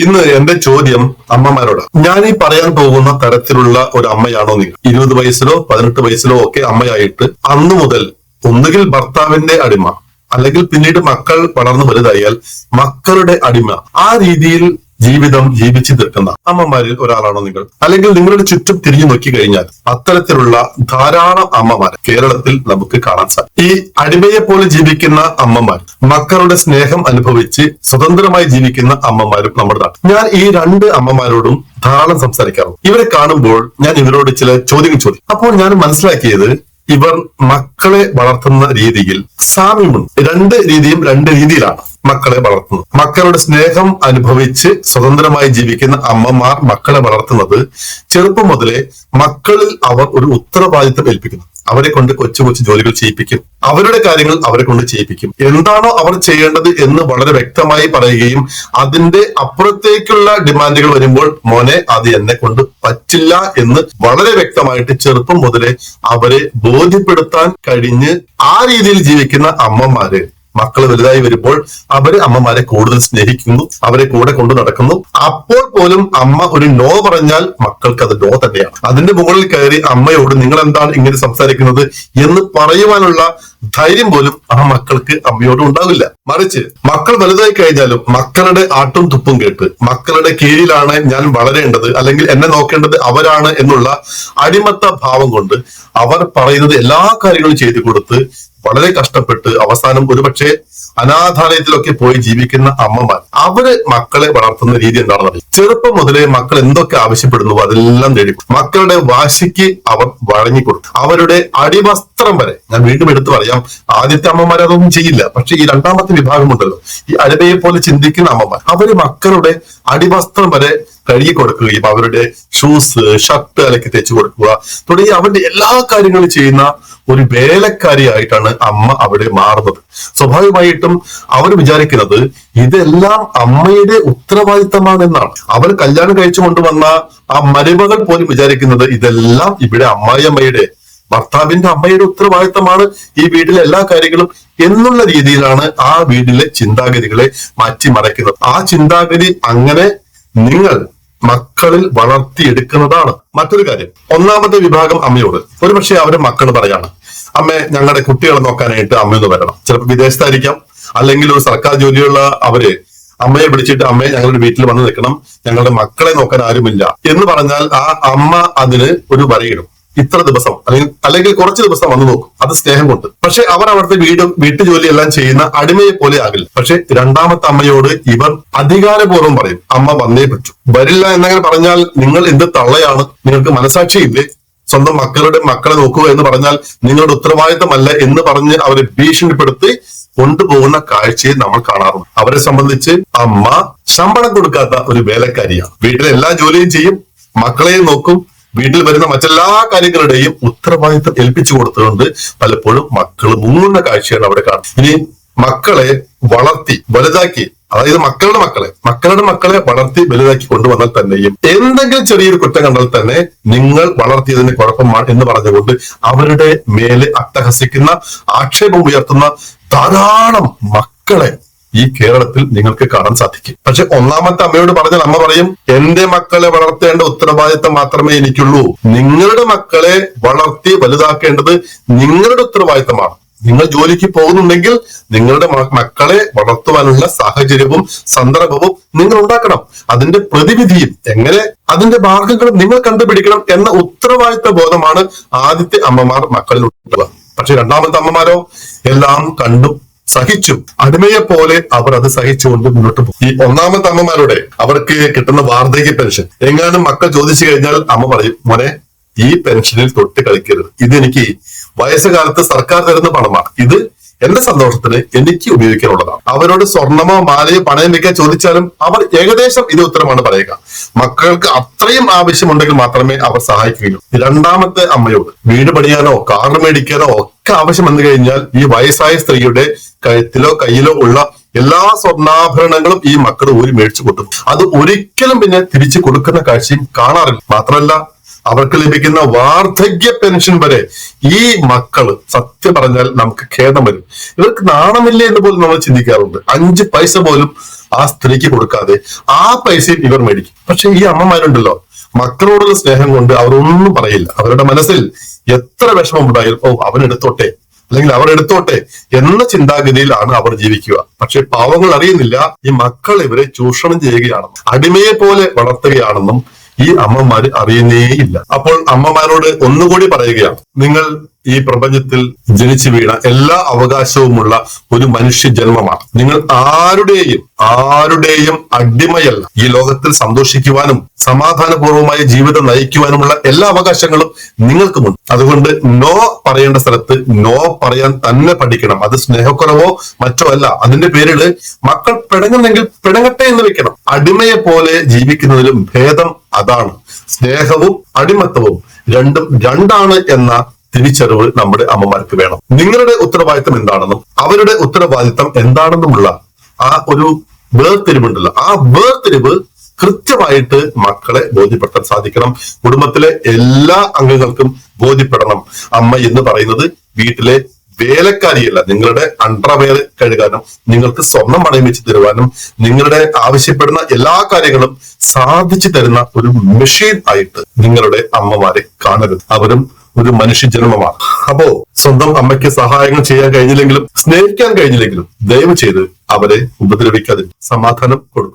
ഇന്ന് എന്റെ ചോദ്യം അമ്മമാരോട്. ഞാൻ ഈ പറയാൻ പോകുന്ന തരത്തിലുള്ള ഒരു അമ്മയാണോ നിങ്ങൾ? 20 വയസ്സിലോ 18 വയസ്സിലോ ഒക്കെ അമ്മയായിട്ട് അന്നു മുതൽ ഒന്നുകിൽ ഭർത്താവിന്റെ അടിമ, അല്ലെങ്കിൽ പിന്നീട് മക്കൾ വളർന്നു വലുതായാൽ മക്കളുടെ അടിമ, ആ രീതിയിൽ ജീവിതം ജീവിച്ചു തീർക്കുന്ന അമ്മമാരിൽ ഒരാളാണോ നിങ്ങൾ? അല്ലെങ്കിൽ നിങ്ങളുടെ ചുറ്റും തിരിഞ്ഞു നോക്കി കഴിഞ്ഞാൽ അത്തരത്തിലുള്ള ധാരാളം അമ്മമാർ കേരളത്തിൽ നമുക്ക് കാണാൻ സാധിക്കും. ഈ അടിമയെ പോലെ ജീവിക്കുന്ന അമ്മമാർ, മക്കളുടെ സ്നേഹം അനുഭവിച്ച് സ്വതന്ത്രമായി ജീവിക്കുന്ന അമ്മമാരും നമ്മുടെ നാട്ടിൽ. ഞാൻ ഈ രണ്ട് അമ്മമാരോടും ധാരാളം സംസാരിക്കാറുണ്ട്. ഇവരെ കാണുമ്പോൾ ഞാൻ ഇവരോട് ചില ചോദ്യങ്ങൾ ചോദിക്കും. അപ്പോൾ ഞാൻ മനസ്സിലാക്കിയത് ഇവർ മക്കളെ വളർത്തുന്ന രീതിയിൽ സാമ്യമുണ്ട്. രണ്ട് രീതിയും രണ്ട് രീതിയിലാണ് മക്കളെ വളർത്തുന്നത്. മക്കളുടെ സ്നേഹം അനുഭവിച്ച് സ്വതന്ത്രമായി ജീവിക്കുന്ന അമ്മമാർ മക്കളെ വളർത്തുന്നത് ചെറുപ്പം മുതലേ മക്കളിൽ അവർ ഒരു ഉത്തരവാദിത്തം ഏൽപ്പിക്കുന്നു. അവരെ കൊണ്ട് കൊച്ചു കൊച്ചു ജോലികൾ ചെയ്യിപ്പിക്കും, അവരുടെ കാര്യങ്ങൾ അവരെ കൊണ്ട് ചെയ്യിപ്പിക്കും. എന്താണോ അവർ ചെയ്യേണ്ടത് എന്ന് വളരെ വ്യക്തമായി പറയുകയും അതിന്റെ അപ്പുറത്തേക്കുള്ള ഡിമാൻഡുകൾ വരുമ്പോൾ മോനെ അത് എന്നെ കൊണ്ട് പറ്റില്ല എന്ന് വളരെ വ്യക്തമായിട്ട് ചെറുപ്പം മുതലേ അവരെ ബോധ്യപ്പെടുത്താൻ കഴിഞ്ഞ് ആ രീതിയിൽ ജീവിക്കുന്ന അമ്മമാര് മക്കൾ വലുതായി വരുമ്പോൾ അവര് അമ്മമാരെ കൂടുതൽ സ്നേഹിക്കുന്നു, അവരെ കൂടെ കൊണ്ടു നടക്കുന്നു. അപ്പോൾ പോലും അമ്മ ഒരു നോ പറഞ്ഞാൽ മക്കൾക്ക് അത് നോ തന്നെയാണ്. അതിന്റെ മുകളിൽ കയറി അമ്മയോട് നിങ്ങൾ എന്താണ് ഇങ്ങനെ സംസാരിക്കുന്നത് എന്ന് പറയുവാനുള്ള ധൈര്യം പോലും ആ മക്കൾക്ക് അമ്മയോട് ഉണ്ടാവില്ല. മറിച്ച് മക്കൾ വലുതായി കഴിഞ്ഞാലും മക്കളുടെ ആട്ടും തുപ്പും കേട്ട് മക്കളുടെ കീഴിലാണ് ഞാൻ വളരേണ്ടത്, അല്ലെങ്കിൽ എന്നെ നോക്കേണ്ടത് അവരാണ് എന്നുള്ള അടിമത്ത ഭാവം കൊണ്ട് അവർ പറയുന്നത് എല്ലാ കാര്യങ്ങളും ചെയ്തു കൊടുത്ത് വളരെ കഷ്ടപ്പെട്ട് അവസാനം ഒരുപക്ഷെ അനാഥാലയത്തിലൊക്കെ പോയി ജീവിക്കുന്ന അമ്മമാർ, അവര് മക്കളെ വളർത്തുന്ന രീതി എന്താണെന്ന് അറിയാം. ചെറുപ്പം മുതലേ മക്കൾ എന്തൊക്കെ ആവശ്യപ്പെടുന്നു അതെല്ലാം നേടി മക്കളുടെ വാശിക്ക് അവർ വഴങ്ങിക്കൊടുത്തു. അവരുടെ അടിവസ്ത്രം വരെ, ഞാൻ വീണ്ടും എടുത്തു പറയാം, ആദ്യത്തെ അമ്മമാർ അതൊന്നും ചെയ്യില്ല. പക്ഷെ ഈ രണ്ടാമത്തെ വിഭാഗമുണ്ടല്ലോ, ഈ അടിമയെ പോലെ ചിന്തിക്കുന്ന അമ്മമാർ, അവര് മക്കളുടെ അടിവസ്ത്രം വരെ കഴുകി കൊടുക്കുകയും അവരുടെ ഷൂസ് ഷർട്ട് അലക്കി തേച്ച് കൊടുക്കുക തുടങ്ങി അവരുടെ എല്ലാ കാര്യങ്ങളും ചെയ്യുന്ന ഒരു വേലക്കാരിയായിട്ടാണ് അമ്മ അവിടെ മാറുന്നത്. സ്വാഭാവികമായിട്ടും അവർ വിചാരിക്കുന്നത് ഇതെല്ലാം അമ്മയുടെ ഉത്തരവാദിത്തമാണെന്നാണ്. അവർ കല്യാണം കഴിച്ചു കൊണ്ടുവന്ന ആ മരുമകൾ പോലും വിചാരിക്കുന്നത് ഇതെല്ലാം ഇവിടെ അമ്മായിയമ്മയുടെ, ഭർത്താവിന്റെ അമ്മയുടെ ഉത്തരവാദിത്തമാണ് ഈ വീട്ടിലെ എല്ലാ കാര്യങ്ങളും എന്നുള്ള രീതിയിലാണ് ആ വീട്ടിലെ ചിന്താഗതികളെ മാറ്റിമറിക്കുന്നത്. ആ ചിന്താഗതി അങ്ങനെ നിങ്ങൾ മക്കളിൽ വളർത്തിയെടുക്കുന്നതാണ്. മറ്റൊരു കാര്യം, ഒന്നാമത്തെ വിഭാഗം അമ്മയോട് ഒരുപക്ഷെ അവരുടെ മക്കൾ പറയാണ്, അമ്മേ ഞങ്ങളുടെ കുട്ടികളെ നോക്കാനായിട്ട് അമ്മയൊന്ന് വരണം. ചിലപ്പോൾ വിദേശത്തായിരിക്കാം, അല്ലെങ്കിൽ ഒരു സർക്കാർ ജോലിയുള്ള അവര് അമ്മയെ വിളിച്ചിട്ട് അമ്മയെ ഞങ്ങളുടെ വീട്ടിൽ വന്ന് നിൽക്കണം, ഞങ്ങളുടെ മക്കളെ നോക്കാൻ ആരുമില്ല എന്ന് പറഞ്ഞാൽ ആ അമ്മ അതിന് ഒരു വരയിടും. ഇത്ര ദിവസം അല്ലെങ്കിൽ കുറച്ച് ദിവസം വന്നു നോക്കും, അത് സ്നേഹം കൊണ്ട്. പക്ഷെ അവർ അവിടുത്തെ വീട്ടുജോലി എല്ലാം ചെയ്യുന്ന അടിമയെ പോലെ ആകില്ല. പക്ഷെ രണ്ടാമത്തെ അമ്മയോട് ഇവർ അധികാരപൂർവ്വം പറയും, അമ്മ വന്നേ പറ്റൂ. വരില്ല എന്നങ്ങനെ പറഞ്ഞാൽ നിങ്ങൾ എന്ത് തള്ളയാണ്, നിങ്ങൾക്ക് മനസാക്ഷിയില്ലേ? സ്വന്തം മക്കളെ നോക്കുക എന്ന് പറഞ്ഞാൽ നിങ്ങളുടെ ഉത്തരവാദിത്തമല്ല എന്ന് പറഞ്ഞ് അവരെ ഭീഷണിപ്പെടുത്തി കൊണ്ടുപോകുന്ന കാഴ്ചയെ നമ്മൾ കാണാറുണ്ട്. അവരെ സംബന്ധിച്ച് അമ്മ ശമ്പളം കൊടുക്കാത്ത ഒരു വേലക്കാരിയാണ്. വീട്ടിലെ എല്ലാ ജോലിയും ചെയ്യും, മക്കളെയും നോക്കും, വീട്ടിൽ വരുന്ന മറ്റെല്ലാ കാര്യങ്ങളുടെയും ഉത്തരവാദിത്തം ഏൽപ്പിച്ചു കൊടുത്തുകൊണ്ട് പലപ്പോഴും മക്കൾ മുങ്ങുന്ന കാഴ്ചയാണ് അവിടെ കാണുന്നത്. ഇനി മക്കളെ വളർത്തി വലുതാക്കി, അതായത് മക്കളുടെ മക്കളെ വളർത്തി വലുതാക്കി കൊണ്ടുവന്നാൽ തന്നെയും എന്തെങ്കിലും ചെറിയൊരു കുറ്റം കണ്ടാൽ തന്നെ നിങ്ങൾ വളർത്തിയതിന് കുഴപ്പമാണ് എന്ന് പറഞ്ഞുകൊണ്ട് അവരുടെ മേലെ അട്ടഹസിക്കുന്ന, ആക്ഷേപം ഉയർത്തുന്ന ധാരാളം മക്കളെ ഈ കേരളത്തിൽ നിങ്ങൾക്ക് കാണാൻ സാധിക്കും. പക്ഷെ ഒന്നാമത്തെ അമ്മയോട് പറഞ്ഞാൽ അമ്മ പറയും, എന്റെ മക്കളെ വളർത്തേണ്ട ഉത്തരവാദിത്തം മാത്രമേ എനിക്കുള്ളൂ. നിങ്ങളുടെ മക്കളെ വളർത്തി വലുതാക്കേണ്ടത് നിങ്ങളുടെ ഉത്തരവാദിത്തമാണ്. നിങ്ങൾ ജോലിക്ക് പോകുന്നുണ്ടെങ്കിൽ നിങ്ങളുടെ മക്കളെ വളർത്തുവാനുള്ള സാഹചര്യവും സന്ദർഭവും നിങ്ങൾ ഉണ്ടാക്കണം. അതിന്റെ പ്രതിവിധിയും എങ്ങനെ അതിന്റെ മാർഗങ്ങളും നിങ്ങൾ കണ്ടുപിടിക്കണം എന്ന ഉത്തരവാദിത്ത ബോധമാണ് ആദ്യത്തെ അമ്മമാർ മക്കളിൽ ഉണ്ടാവുക. പക്ഷെ രണ്ടാമത്തെ അമ്മമാരോ എല്ലാം കണ്ടും സഹിച്ചും അടിമയെ പോലെ അവർ അത് സഹിച്ചുകൊണ്ട് മുന്നോട്ട് പോകും. ഈ ഒന്നാമത്തെ അമ്മമാരുടെ അവർക്ക് കിട്ടുന്ന വാർദ്ധക്യ പെൻഷൻ എങ്ങാനും മക്കൾ ചോദിച്ചു കഴിഞ്ഞാൽ അമ്മ പറയും, മോനെ ഈ പെൻഷനിൽ തൊട്ട് കളിക്കരുത്, ഇതെനിക്ക് വയസ്സുകാലത്ത് സർക്കാർ തരുന്ന പണമാണ്, ഇത് എന്റെ സന്തോഷത്തിന് എനിക്ക് ഉപയോഗിക്കാനുള്ളതാണ്. അവരോട് സ്വർണമോ മാലയോ പണയം വെക്കാൻ ചോദിച്ചാലും അവർ ഏകദേശം ഇത് ഉത്തരമാണ് പറയുക. മക്കൾക്ക് അത്രയും ആവശ്യമുണ്ടെങ്കിൽ മാത്രമേ അവർ സഹായിക്കുകയുള്ളൂ. രണ്ടാമത്തെ അമ്മയോട് വീട് പണിയാനോ കാർ മേടിക്കാനോ ഒക്കെ ആവശ്യം വന്നു കഴിഞ്ഞാൽ ഈ വയസ്സായ സ്ത്രീയുടെ കഴുത്തിലോ കയ്യിലോ ഉള്ള എല്ലാ സ്വർണ്ണാഭരണങ്ങളും ഈ മക്കൾ ഊരി മേടിച്ചു കൊടുക്കും. അത് ഒരിക്കലും പിന്നെ തിരിച്ചു കൊടുക്കുന്ന കാഴ്ചയും കാണാറില്ല. മാത്രമല്ല അവർക്ക് ലഭിക്കുന്ന വാർദ്ധക്യ പെൻഷൻ വരെ ഈ മക്കള് സത്യം പറഞ്ഞാൽ നമുക്ക് ഖേദം വരും. ഇവർക്ക് നാണമില്ലേ എന്ന് പോലും നമ്മൾ ചിന്തിക്കാറുണ്ട്. 5 പൈസ പോലും ആ സ്ത്രീക്ക് കൊടുക്കാതെ ആ പൈസയും ഇവർ മേടിക്കും. പക്ഷെ ഈ അമ്മമാരുണ്ടല്ലോ, മക്കളോടുള്ള സ്നേഹം കൊണ്ട് അവർ ഒന്നും പറയില്ല. അവരുടെ മനസ്സിൽ എത്ര വിഷമം ഉണ്ടായാലും ഓ അവൻ എടുത്തോട്ടെ അല്ലെങ്കിൽ അവർ എടുത്തോട്ടെ എന്ന ചിന്താഗതിയിലാണ് അവർ ജീവിക്കുക. പക്ഷെ പാവങ്ങൾ അറിയുന്നില്ല, ഈ മക്കൾ ഇവരെ ചൂഷണം ചെയ്യുകയാണെന്നും അടിമയെ പോലെ വളർത്തുകയാണെന്നും ഈ അമ്മമാര് അറിയുന്നേയില്ല. അപ്പോൾ അമ്മമാരോട് ഒന്നുകൂടി പറയുകയാണ്, നിങ്ങൾ ഈ പ്രപഞ്ചത്തിൽ ജനിച്ചു വീണ എല്ലാ അവകാശവുമുള്ള ഒരു മനുഷ്യ ജന്മമാണ്. നിങ്ങൾ ആരുടെയും അടിമയല്ല. ഈ ലോകത്തിൽ സന്തോഷിക്കുവാനും സമാധാനപൂർവമായ ജീവിതം നയിക്കുവാനുമുള്ള എല്ലാ അവകാശങ്ങളും നിങ്ങൾക്കുമുണ്ട്. അതുകൊണ്ട് നോ പറയേണ്ട സ്ഥലത്ത് നോ പറയാൻ തന്നെ പഠിക്കണം. അത് സ്നേഹക്കുറവോ മറ്റോ അല്ല. അതിന്റെ പേരില് മക്കൾ പിണങ്ങുന്നെങ്കിൽ പിണങ്ങട്ടെ എന്ന് വെക്കണം. അടിമയെ പോലെ ജീവിക്കുന്നതിലും ഭേദം അതാണ്. സ്നേഹവും അടിമത്തവും രണ്ടാണ് എന്ന തിരിച്ചറിവ് നമ്മുടെ അമ്മമാർക്ക് വേണം. നിങ്ങളുടെ ഉത്തരവാദിത്തം എന്താണെന്നും അവരുടെ ഉത്തരവാദിത്തം എന്താണെന്നുമുള്ള ആ ഒരു വേർതിരിവുണ്ടല്ലോ, ആ വേർതിരിവ് കൃത്യമായിട്ട് മക്കളെ ബോധ്യപ്പെടുത്താൻ സാധിക്കണം. കുടുംബത്തിലെ എല്ലാ അംഗങ്ങൾക്കും ബോധ്യപ്പെടണം. അമ്മ എന്ന് പറയുന്നത് വീട്ടിലെ വേലക്കാരിയല്ല. നിങ്ങളുടെ അണ്ടർവെയർ കഴുകാനും നിങ്ങൾക്ക് സ്വർണം പണയം വെച്ച് തരുവാനും നിങ്ങളുടെ ആവശ്യപ്പെടുന്ന എല്ലാ കാര്യങ്ങളും സാധിച്ചു തരുന്ന ഒരു മെഷീൻ ആയിട്ട് നിങ്ങളുടെ അമ്മമാരെ കാണരുത്. അവരും ഒരു മനുഷ്യ ജന്മമാണ്. അപ്പോ സ്വന്തം അമ്മയ്ക്ക് സഹായങ്ങൾ ചെയ്യാൻ കഴിഞ്ഞില്ലെങ്കിലും സ്നേഹിക്കാൻ കഴിഞ്ഞില്ലെങ്കിലും ദയവ് ചെയ്ത് അവരെ ഉപദ്രവിക്കാതെ സമാധാനം കൊടുക്കും.